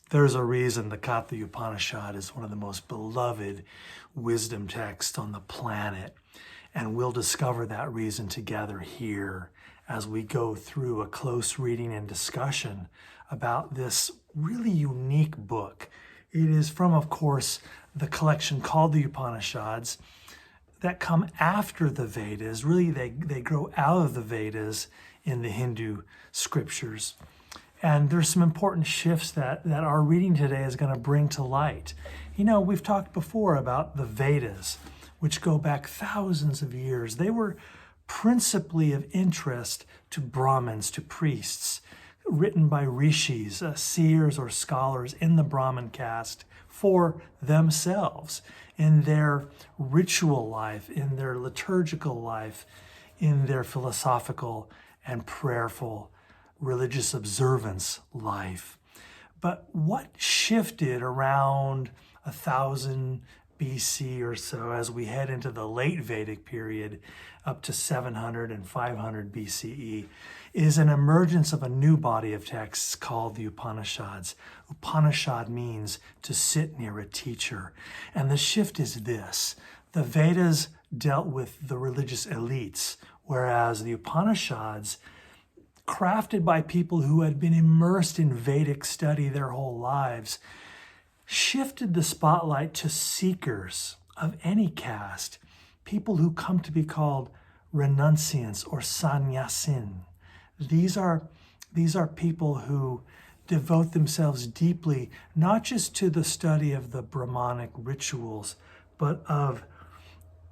There's a reason the Katha Upanishad is one of the most beloved wisdom texts on the planet. And we'll discover that reason together here as we go through a close reading and discussion about this really unique book. It is from, of course, the collection called the Upanishads that come after the Vedas. Really, they grow out of the Vedas in the Hindu scriptures. And there's some important shifts that our reading today is going to bring to light. You know, we've talked before about the Vedas, which go back thousands of years. They were principally of interest to Brahmins, to priests, written by rishis, seers or scholars in the Brahmin caste for themselves, in their ritual life, in their liturgical life, in their philosophical and prayerful religious observance life. But what shifted around 1000 BC or so as we head into the late Vedic period up to 700 and 500 BCE is an emergence of a new body of texts called the Upanishads. Upanishad means to sit near a teacher. And the shift is this: the Vedas dealt with the religious elites, whereas the Upanishads, crafted by people who had been immersed in Vedic study their whole lives, shifted the spotlight to seekers of any caste, people who come to be called renunciants or sannyasin. These are people who devote themselves deeply, not just to the study of the Brahmanic rituals, but of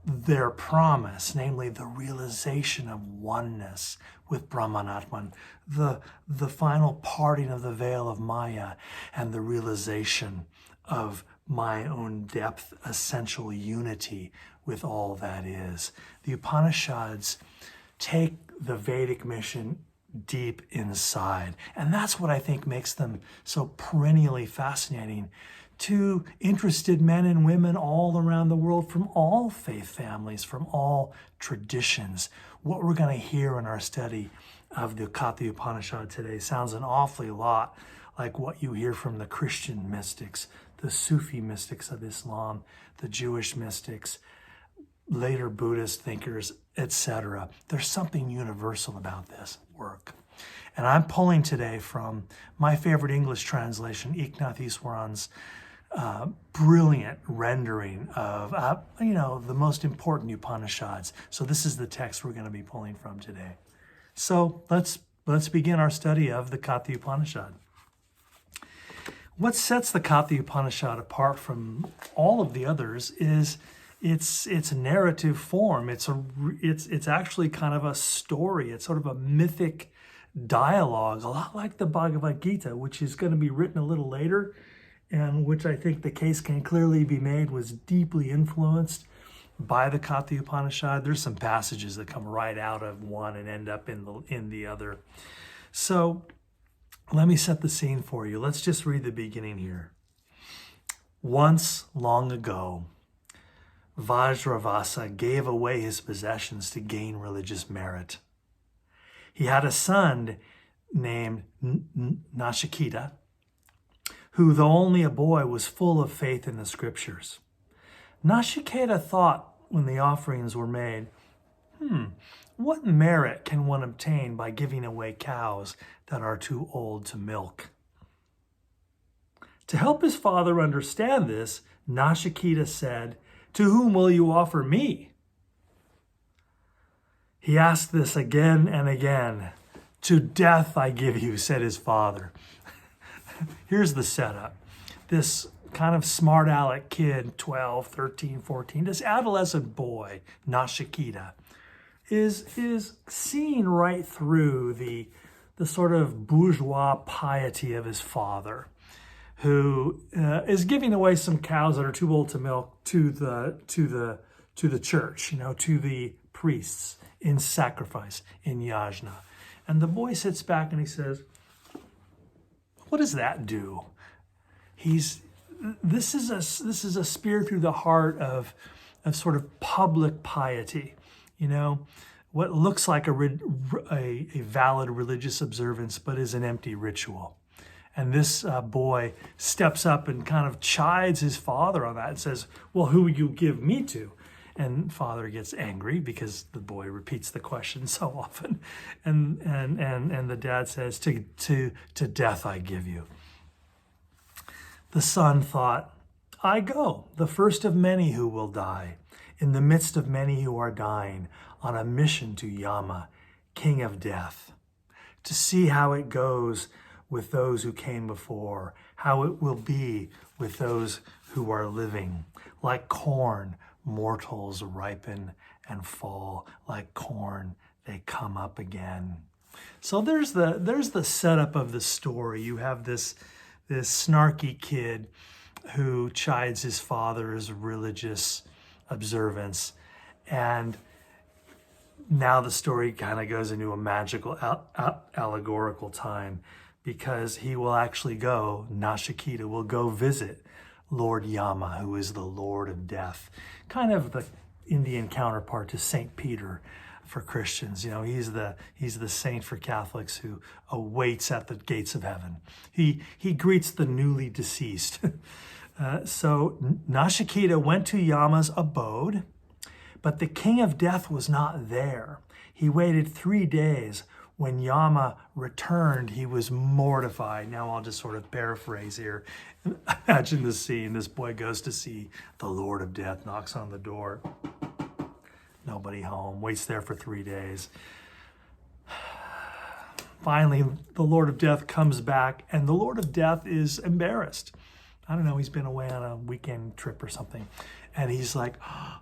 their promise, namely the realization of oneness with Brahmanatman, the final parting of the veil of Maya, and the realization of my own depth, essential unity with all that is. The Upanishads take the Vedic mission deep inside, and that's what I think makes them so perennially fascinating to interested men and women all around the world, from all faith families, from all traditions. What we're going to hear in our study of the Katha Upanishad today sounds an awfully lot like what you hear from the Christian mystics, the Sufi mystics of Islam, the Jewish mystics, later Buddhist thinkers, etc. There's something universal about this work. And I'm pulling today from my favorite English translation, Eknath Easwaran's brilliant rendering of, the most important Upanishads. So this is the text we're going to be pulling from today. So let's begin our study of the Katha Upanishad. What sets the Katha Upanishad apart from all of the others is its narrative form. It's actually kind of a story. It's sort of a mythic dialogue, a lot like the Bhagavad Gita, which is going to be written a little later, and which I think the case can clearly be made was deeply influenced by the Katha Upanishad. There's some passages that come right out of one and end up in the other. So let me set the scene for you. Let's just read the beginning here. Once, long ago, Vajravasa gave away his possessions to gain religious merit. He had a son named Nachiketa, who, though only a boy, was full of faith in the scriptures. Nachiketa thought, when the offerings were made, what merit can one obtain by giving away cows that are too old to milk? To help his father understand this, Nachiketa said, "To whom will you offer me?" He asked this again and again. "To death I give you," said his father. Here's the setup. This kind of smart aleck kid, 12, 13, 14, this adolescent boy, Nachiketa, is seeing right through the sort of bourgeois piety of his father, who is giving away some cows that are too old to milk to the church, to the priests in sacrifice, in yajna. And the boy sits back and he says, "What does that do?" This is a spear through the heart of sort of public piety, what looks like a valid religious observance, but is an empty ritual. And this boy steps up and kind of chides his father on that and says, well, who will you give me to? And father gets angry because the boy repeats the question so often. And the dad says, to death I give you. The son thought, I go, the first of many who will die, in the midst of many who are dying, on a mission to Yama, king of death, to see how it goes with those who came before, how it will be with those who are living. Like corn, mortals ripen and fall. Like corn, they come up again. So there's the setup of the story. You have this snarky kid who chides his father's religious observance, and now the story kind of goes into a magical allegorical time, because he will actually go, Nachiketa will go visit Lord Yama, who is the Lord of Death, kind of the Indian counterpart to Saint Peter for Christians. You know, he's the saint for Catholics who awaits at the gates of heaven. He greets the newly deceased. So Nachiketa went to Yama's abode, but the king of death was not there. He waited 3 days. When Yama returned, he was mortified. Now I'll just sort of paraphrase here. Imagine the scene. This boy goes to see the Lord of Death, knocks on the door. Nobody home, waits there for 3 days. Finally, the Lord of Death comes back, and the Lord of Death is embarrassed. I don't know, he's been away on a weekend trip or something. And he's like,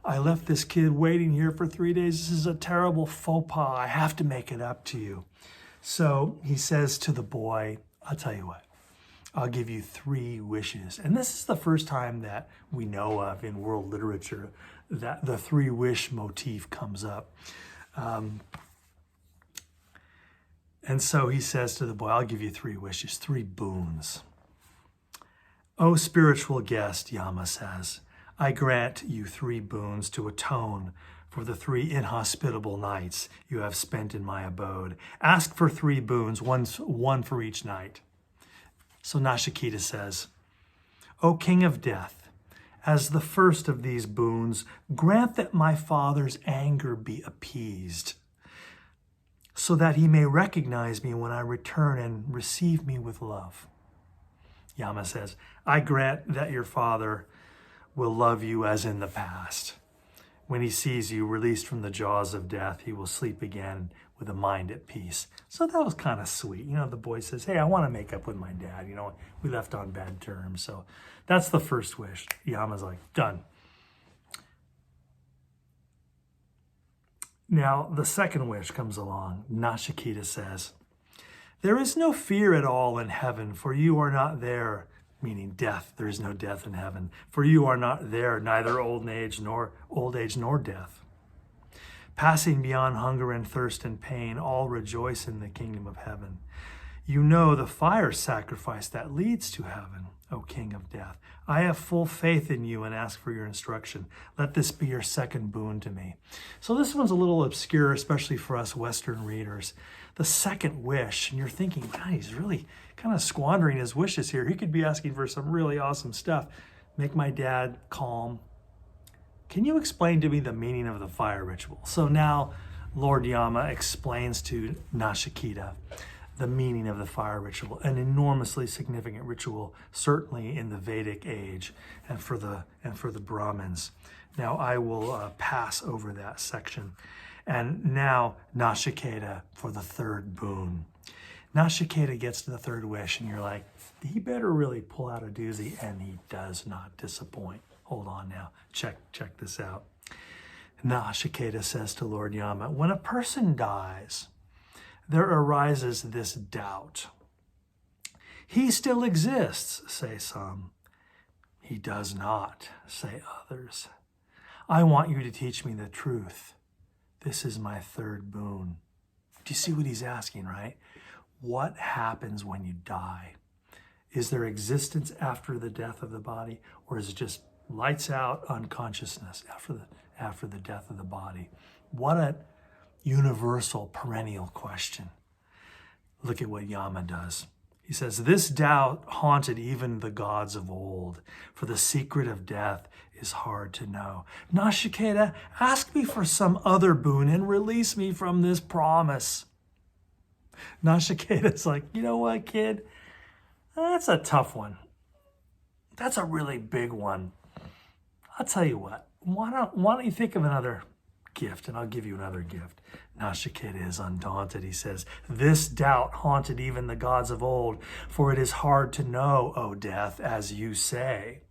I left this kid waiting here for 3 days. This is a terrible faux pas. I have to make it up to you. So he says to the boy, I'll tell you what, I'll give you 3 wishes. And this is the first time that we know of in world literature that the 3-wish motif comes up. And so he says to the boy, I'll give you 3 wishes, 3 boons. O spiritual guest, Yama says, I grant you 3 boons to atone for the 3 inhospitable nights you have spent in my abode. Ask for 3 boons, one for each night. So Nachiketa says, O king of death, as the first of these boons, grant that my father's anger be appeased, so that he may recognize me when I return and receive me with love. Yama says, I grant that your father will love you as in the past. When he sees you released from the jaws of death, he will sleep again with a mind at peace. So that was kind of sweet. You know, the boy says, hey, I want to make up with my dad. You know, we left on bad terms. So that's the first wish. Yama's like, done. Now, the second wish comes along. Nachiketa says, there is no fear at all in heaven, for you are not there, meaning death. There is no death in heaven, for you are not there, neither old age nor death. Passing beyond hunger and thirst and pain, all rejoice in the kingdom of heaven. You know the fire sacrifice that leads to heaven, O King of Death. I have full faith in you and ask for your instruction. Let this be your second boon to me. So this one's a little obscure, especially for us Western readers. The second wish, and you're thinking, God, he's really kind of squandering his wishes here. He could be asking for some really awesome stuff. Make my dad calm. Can you explain to me the meaning of the fire ritual? So now Lord Yama explains to Nachiketa the meaning of the fire ritual, an enormously significant ritual, certainly in the Vedic age and for the Brahmins. Now I will pass over that section. And now Nachiketa for the third boon. Nachiketa gets to the third wish, and you're like, he better really pull out a doozy, and he does not disappoint. Hold on now, check this out. Nachiketa says to Lord Yama, when a person dies, there arises this doubt. He still exists, say some. He does not, say others. I want you to teach me the truth. This is my third boon. Do you see what he's asking, right? What happens when you die? Is there existence after the death of the body, or is it just lights out unconsciousness after the death of the body? What a universal, perennial question. Look at what Yama does. He says, this doubt haunted even the gods of old, for the secret of death is hard to know. Nachiketa, ask me for some other boon and release me from this promise. Nachiketa's like, you know what, kid? That's a tough one. That's a really big one. I'll tell you what, why don't you think of another gift, and I'll give you another gift. Nachiketa is undaunted. He says, this doubt haunted even the gods of old, for it is hard to know, O death, as you say.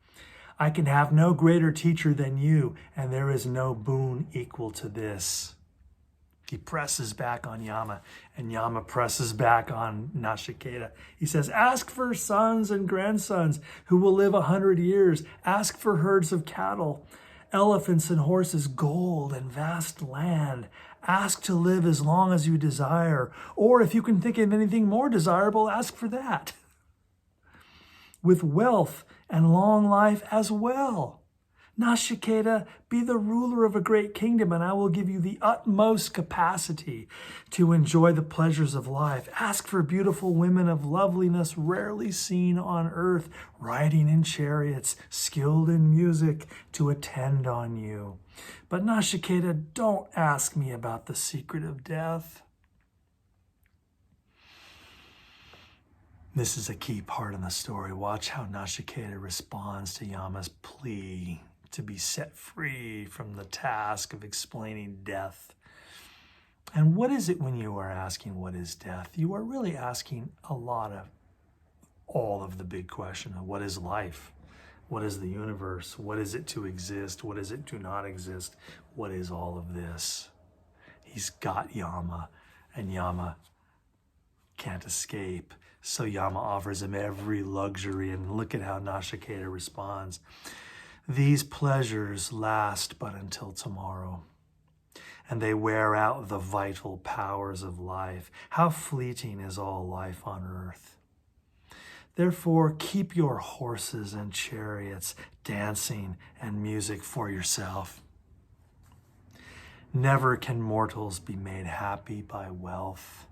I can have no greater teacher than you, and there is no boon equal to this. He presses back on Yama, and Yama presses back on Nachiketa. He says, ask for sons and grandsons who will live 100 years. Ask for herds of cattle, elephants and horses, gold and vast land. Ask to live as long as you desire. Or if you can think of anything more desirable, ask for that. With wealth and long life as well. Nachiketa, be the ruler of a great kingdom, and I will give you the utmost capacity to enjoy the pleasures of life. Ask for beautiful women of loveliness rarely seen on earth, riding in chariots, skilled in music, to attend on you. But Nachiketa, don't ask me about the secret of death. This is a key part in the story. Watch how Nachiketa responds to Yama's plea to be set free from the task of explaining death. And what is it when you are asking what is death? You are really asking all of the big question of what is life? What is the universe? What is it to exist? What is it to not exist? What is all of this? He's got Yama, and Yama can't escape. So Yama offers him every luxury, and look at how Nachiketa responds. These pleasures last but until tomorrow, and they wear out the vital powers of life. How fleeting is all life on earth. Therefore, keep your horses and chariots, dancing and music for yourself. Never can mortals be made happy by wealth.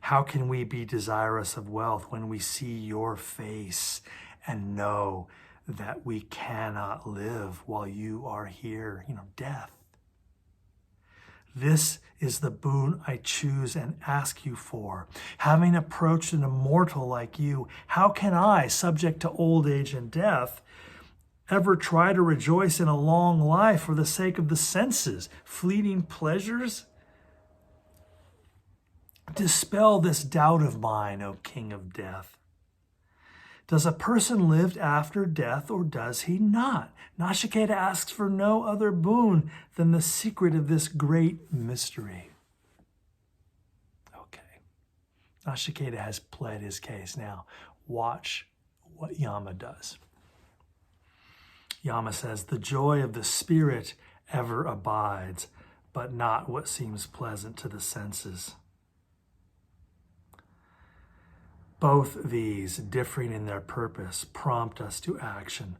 How can we be desirous of wealth when we see your face and know that we cannot live while you are here? Death. This is the boon I choose and ask you for. Having approached an immortal like you, how can I, subject to old age and death, ever try to rejoice in a long life for the sake of the senses, fleeting pleasures? Dispel this doubt of mine, O King of Death. Does a person live after death, or does he not? Nachiketa asks for no other boon than the secret of this great mystery. Okay. Nachiketa has pled his case. Now, watch what Yama does. Yama says, the joy of the spirit ever abides, but not what seems pleasant to the senses. Both these, differing in their purpose, prompt us to action.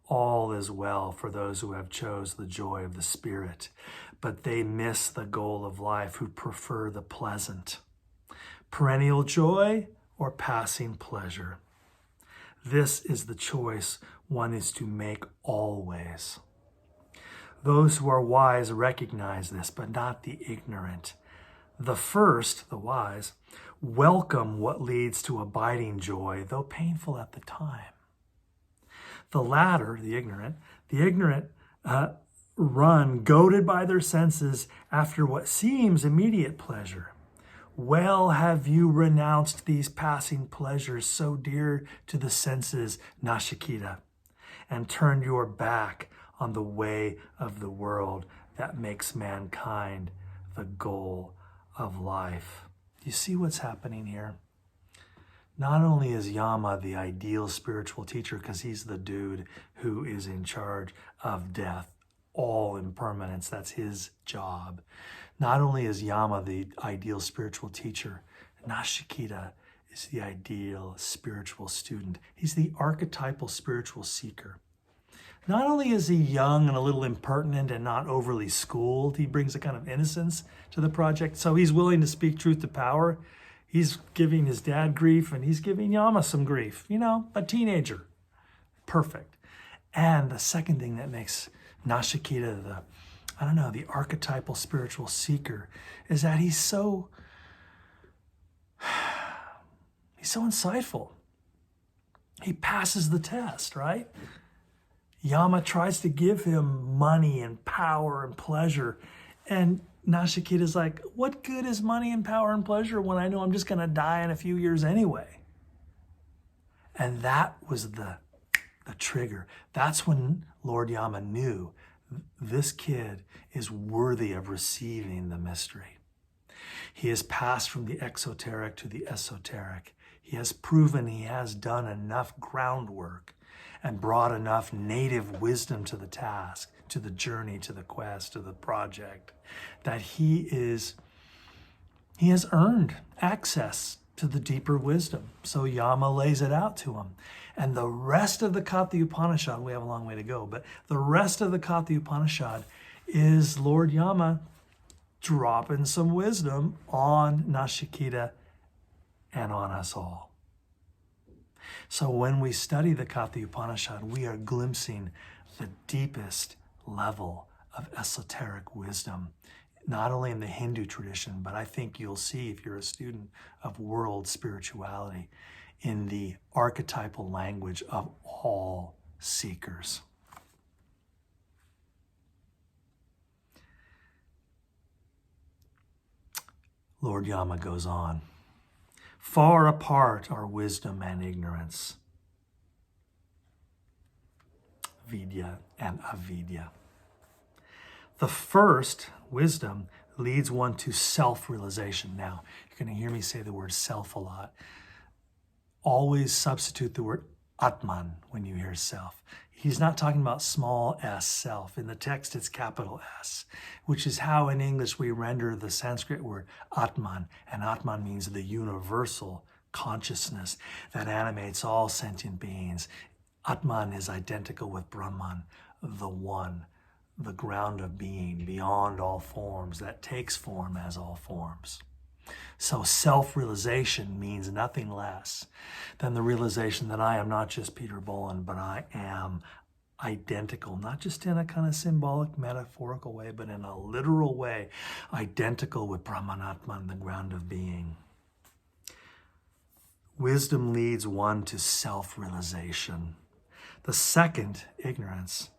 All is well for those who have chose the joy of the spirit, but they miss the goal of life who prefer the pleasant. Perennial joy or passing pleasure. This is the choice one is to make always. Those who are wise recognize this, but not the ignorant. The first, the wise, welcome what leads to abiding joy, though painful at the time. The latter, the ignorant run, goaded by their senses, after what seems immediate pleasure. Well have you renounced these passing pleasures so dear to the senses, Nachiketa, and turned your back on the way of the world that makes mankind the goal of life. You see what's happening here? Not only is Yama the ideal spiritual teacher because he's the dude who is in charge of death, all impermanence, that's his job. Not only is Yama the ideal spiritual teacher, Nachiketa is the ideal spiritual student. He's the archetypal spiritual seeker. Not only is he young and a little impertinent and not overly schooled, he brings a kind of innocence to the project, so he's willing to speak truth to power. He's giving his dad grief and he's giving Yama some grief. You know, a teenager. Perfect. And the second thing that makes Nachiketa the archetypal spiritual seeker is that he's so insightful. He passes the test, right? Yama tries to give him money and power and pleasure. And Nachiketa's like, what good is money and power and pleasure when I know I'm just going to die in a few years anyway? And that was the trigger. That's when Lord Yama knew this kid is worthy of receiving the mystery. He has passed from the exoteric to the esoteric. He has proven he has done enough groundwork and brought enough native wisdom to the task, to the journey, to the quest, to the project, that he has earned access to the deeper wisdom. So Yama lays it out to him. And the rest of the Katha Upanishad, we have a long way to go, but the rest of the Katha Upanishad is Lord Yama dropping some wisdom on Nachiketa and on us all. So when we study the Katha Upanishad, we are glimpsing the deepest level of esoteric wisdom, not only in the Hindu tradition, but I think you'll see if you're a student of world spirituality in the archetypal language of all seekers. Lord Yama goes on. Far apart are wisdom and ignorance, vidya and avidya. The first, wisdom, leads one to self-realization. Now, you're going to hear me say the word self a lot. Always substitute the word Atman when you hear self. He's not talking about small s, self. In the text, it's capital S, which is how in English we render the Sanskrit word Atman. And Atman means the universal consciousness that animates all sentient beings. Atman is identical with Brahman, the one, the ground of being, beyond all forms, that takes form as all forms. So self-realization means nothing less than the realization that I am not just Peter Boland, but I am identical, not just in a kind of symbolic, metaphorical way, but in a literal way, identical with Brahmanatman, the ground of being. Wisdom leads one to self-realization. The second, ignorance,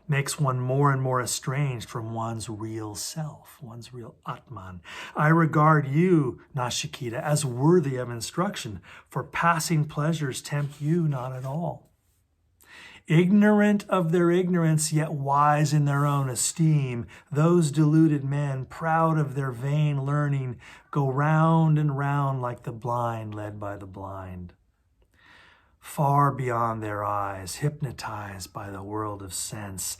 makes one more and more estranged from one's real self, one's real Atman. I regard you, Nachiketa, as worthy of instruction, for passing pleasures tempt you not at all. Ignorant of their ignorance, yet wise in their own esteem, those deluded men, proud of their vain learning, go round and round like the blind led by the blind. Far beyond their eyes, hypnotized by the world of sense,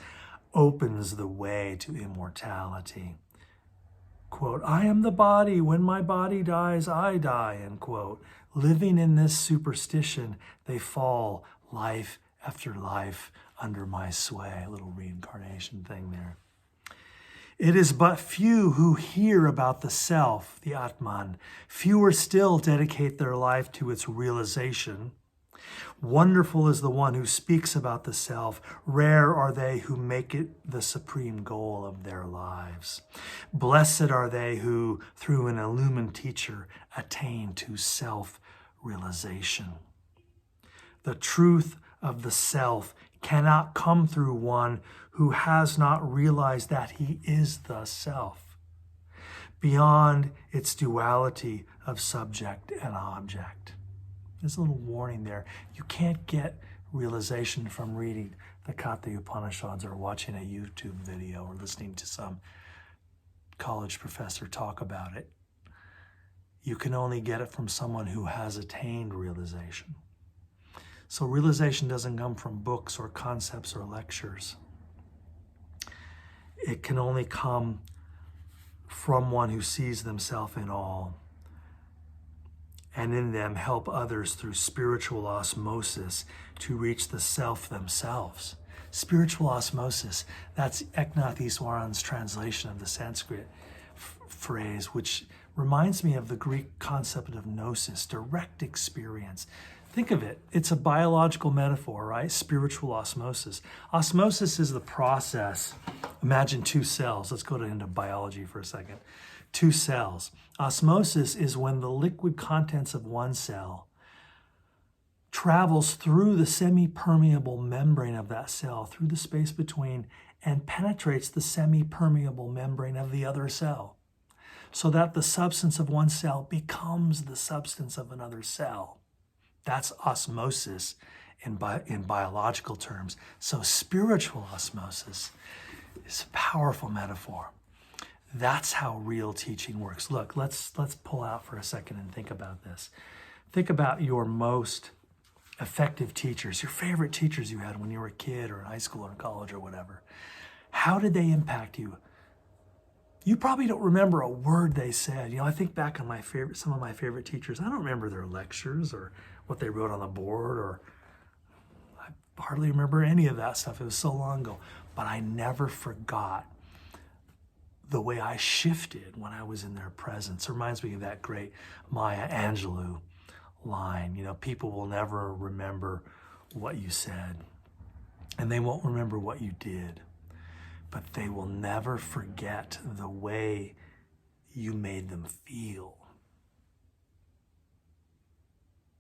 opens the way to immortality. Quote, I am the body, when my body dies, I die, end quote. Living in this superstition, they fall life after life under my sway. A little reincarnation thing there. It is but few who hear about the self, the Atman. Fewer still dedicate their life to its realization. Wonderful is the one who speaks about the self. Rare are they who make it the supreme goal of their lives. Blessed are they who, through an illumined teacher, attain to self-realization. The truth of the self cannot come through one who has not realized that he is the self, beyond its duality of subject and object. There's a little warning there. You can't get realization from reading the Katha Upanishads or watching a YouTube video or listening to some college professor talk about it. You can only get it from someone who has attained realization. So realization doesn't come from books or concepts or lectures. It can only come from one who sees themselves in all, and in them help others through spiritual osmosis to reach the self themselves. Spiritual osmosis, that's Eknath Easwaran's translation of the Sanskrit phrase, which reminds me of the Greek concept of gnosis, direct experience. Think of it. It's a biological metaphor, right? Spiritual osmosis. Osmosis is the process. Imagine two cells. Let's go into biology for a second. Two cells. Osmosis is when the liquid contents of one cell travels through the semi-permeable membrane of that cell, through the space between, and penetrates the semi-permeable membrane of the other cell, so that the substance of one cell becomes the substance of another cell. That's osmosis in biological terms. So spiritual osmosis is a powerful metaphor. That's how real teaching works. Look, let's pull out for a second and think about this. Think about your most effective teachers, your favorite teachers you had when you were a kid or in high school or in college or whatever. How did they impact you? You probably don't remember a word they said. I think back on some of my favorite teachers. I don't remember their lectures or what they wrote on the board, or I hardly remember any of that stuff. It was so long ago. But I never forgot the way I shifted when I was in their presence. It reminds me of that great Maya Angelou line. People will never remember what you said, and they won't remember what you did, but they will never forget the way you made them feel.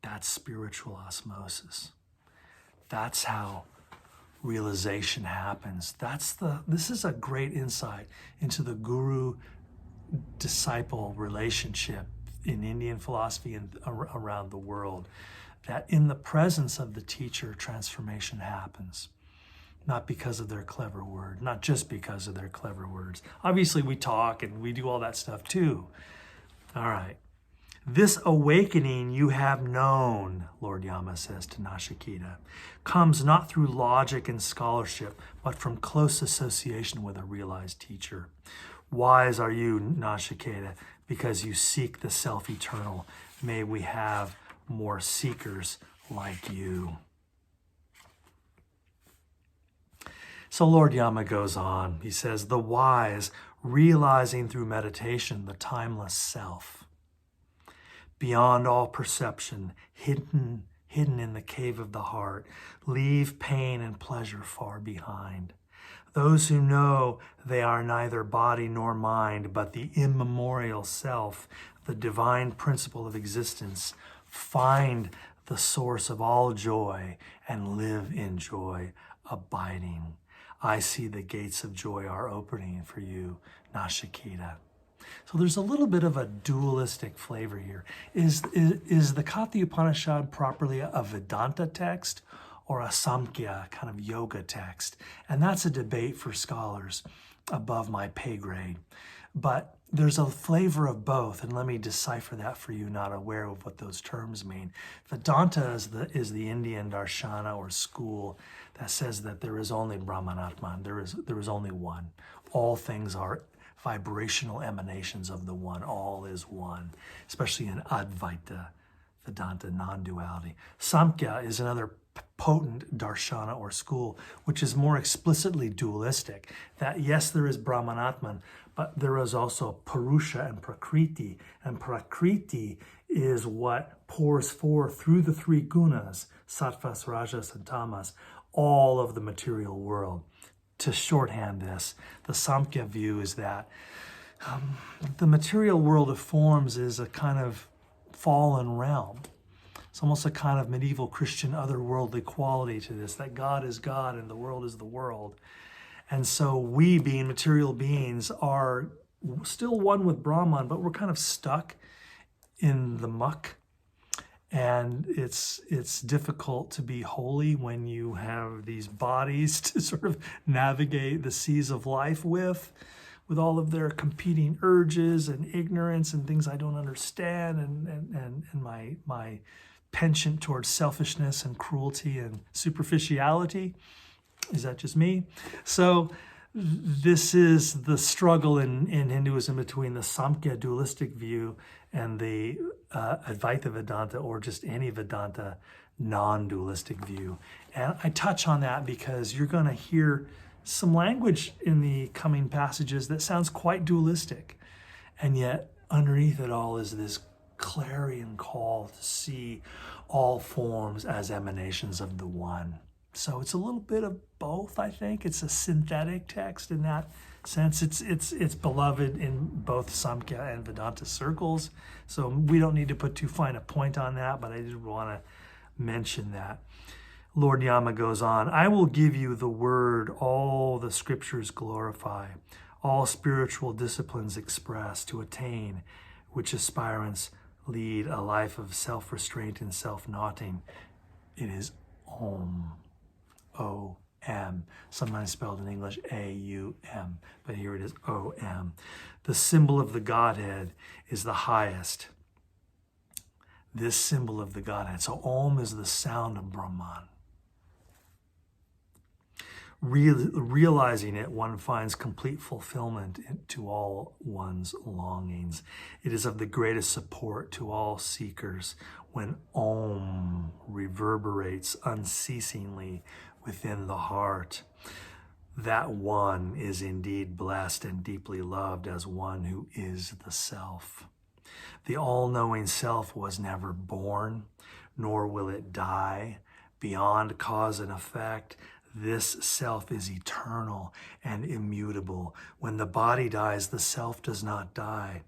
That's spiritual osmosis. That's how realization happens. This is a great insight into the guru-disciple relationship in Indian philosophy and around the world, that in the presence of the teacher, transformation happens. Not because of their clever word, not just because of their clever words. Obviously, we talk and we do all that stuff too. All right. This awakening you have known, Lord Yama says to Nachiketa, comes not through logic and scholarship, but from close association with a realized teacher. Wise are you, Nachiketa, because you seek the self-eternal. May we have more seekers like you. So Lord Yama goes on. He says, the wise, realizing through meditation the timeless self, beyond all perception, hidden in the cave of the heart, leave pain and pleasure far behind. Those who know they are neither body nor mind, but the immemorial self, the divine principle of existence, find the source of all joy and live in joy, abiding. I see the gates of joy are opening for you, Nachiketa. So there's a little bit of a dualistic flavor here. Is the Katha Upanishad properly a Vedanta text or a Samkhya kind of yoga text? And that's a debate for scholars above my pay grade. But there's a flavor of both, and let me decipher that for you not aware of what those terms mean. Vedanta is the Indian darshana or school that says that there is only Brahmanatman, there is only one. All things are vibrational emanations of the one. All is one, especially in Advaita Vedanta, non-duality. Samkhya is another potent darshana or school, which is more explicitly dualistic, that yes, there is Brahmanatman, but there is also Purusha and Prakriti, and Prakriti is what pours forth through the three gunas, Sattvas, Rajas, and Tamas, all of the material world. To shorthand this, the Samkhya view is that the material world of forms is a kind of fallen realm. It's almost a kind of medieval Christian otherworldly quality to this, that God is God and the world is the world. And so we, being material beings, are still one with Brahman, but we're kind of stuck in the muck. And it's difficult to be holy when you have these bodies to sort of navigate the seas of life with all of their competing urges and ignorance and things I don't understand, and my penchant towards selfishness and cruelty and superficiality. Is that just me? So this is the struggle in Hinduism between the Samkhya dualistic view and the Advaita Vedanta, or just any Vedanta non-dualistic view. And I touch on that because you're going to hear some language in the coming passages that sounds quite dualistic. And yet underneath it all is this clarion call to see all forms as emanations of the one. So it's a little bit of both, I think. It's a synthetic text in that sense. It's beloved in both Samkhya and Vedanta circles. So we don't need to put too fine a point on that, but I did want to mention that. Lord Yama goes on, I will give you the word all the scriptures glorify, all spiritual disciplines express to attain, which aspirants lead a life of self-restraint and self-knotting. It is Om. O-M, sometimes spelled in English A-U-M, but here it is O-M. The symbol of the Godhead is the highest. This symbol of the Godhead. So Om is the sound of Brahman. Realizing it, one finds complete fulfillment to all one's longings. It is of the greatest support to all seekers when Om reverberates unceasingly within the heart. That one is indeed blessed and deeply loved as one who is the self. The all-knowing self was never born, nor will it die. Beyond cause and effect, this self is eternal and immutable. When the body dies, the self does not die.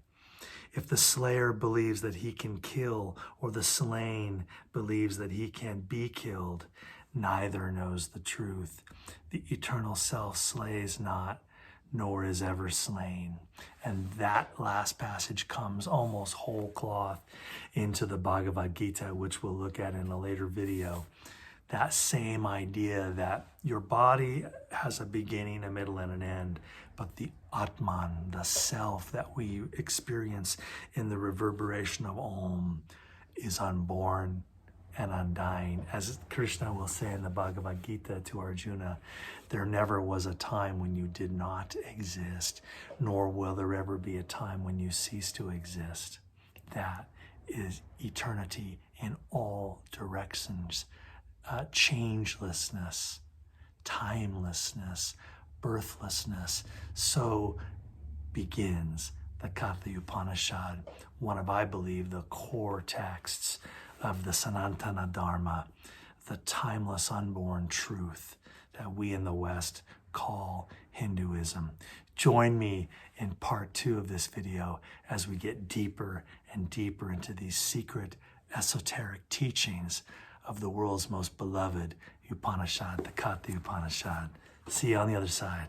If the slayer believes that he can kill, or the slain believes that he can be killed, neither knows the truth. The eternal self slays not, nor is ever slain. And that last passage comes almost whole cloth into the Bhagavad Gita, which we'll look at in a later video. That same idea that your body has a beginning, a middle, and an end, but the Atman, the self that we experience in the reverberation of Om, is unborn and undying. As Krishna will say in the Bhagavad Gita to Arjuna, there never was a time when you did not exist, nor will there ever be a time when you cease to exist. That is eternity in all directions. Changelessness, timelessness, birthlessness. So begins the Katha Upanishad, one of, I believe, the core texts of the Sanatana Dharma, the timeless unborn truth that we in the West call Hinduism. Join me in part 2 of this video as we get deeper and deeper into these secret esoteric teachings of the world's most beloved Upanishad, the Katha Upanishad. See you on the other side.